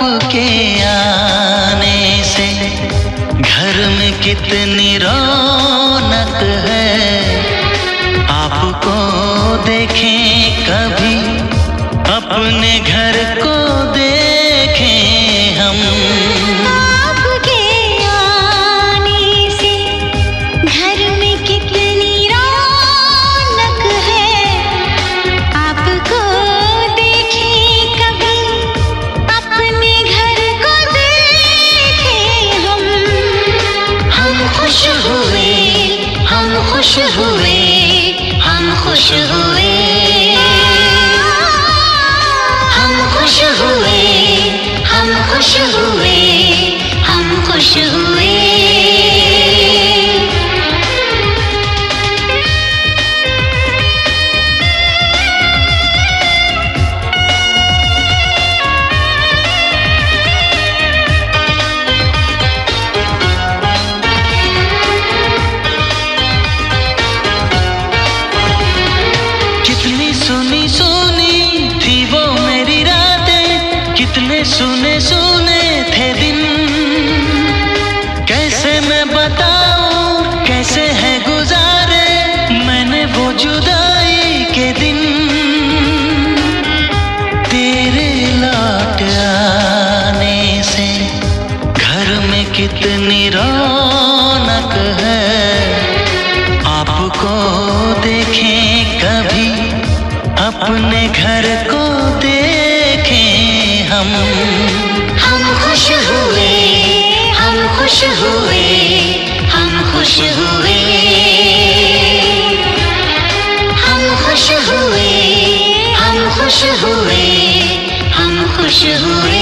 आपके आने से घर में कितनी रौनक है। आपको देखें कभी, अपने घर को देखें हम। आपके आने से घर में कितनी रौनक है। आपको देखें कभी, अपने घर को देखें हम। हम खुश हुए, हम खुश हुए, हम खुश हुए, हम खुश हुए, हम खुश हुए, हम खुश हुए। कितनी सुनी सुनी थी वो मेरी रातें, कितने सुने सुने थे दिन। कैसे मैं बताऊं, कैसे है गुजारे मैंने वो जुदाई के दिन। तेरे लौट आने से घर में कितनी रौनक है। आपको देखें कभी, अपने घर को देखें हम। हम खुश हुए, हम खुश हुए, हम खुश हुए, हम खुश हुए, हम खुश हुए, हम खुश हुए।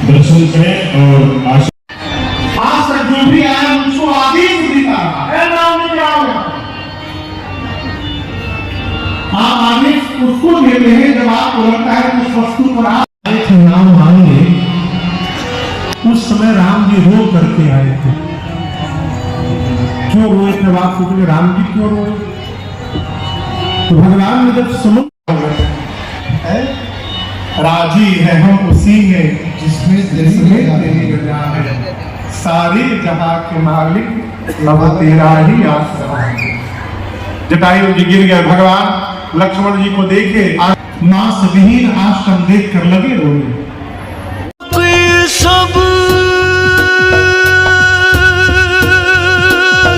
दर्शन करें और आज तक जो भी आया उसको आदेश देता आप आदेश उसको देते हैं जब आपको लगता है कि उस वस्तु पर आप नाम मांगे। उस समय राम जी रो करके आए थे। क्यों रोए थे? आप पूछे राम जी क्यों रोए? तो भगवान ने जब समझ राजी है हम उसी में जिसमें तेरी रजा है। सारे जहां के मालिक लब तेरा ही आसरा है। जटायु जी गिर गए। भगवान लक्ष्मण जी को देखे मां सविहीन आश्रम देख कर लगे रोने। सब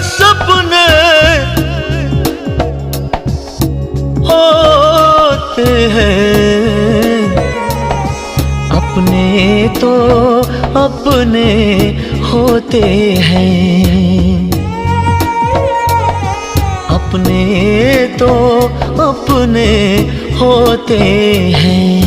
सपने होते हैं अपने, तो अपने होते हैं अपने, तो अपने होते हैं।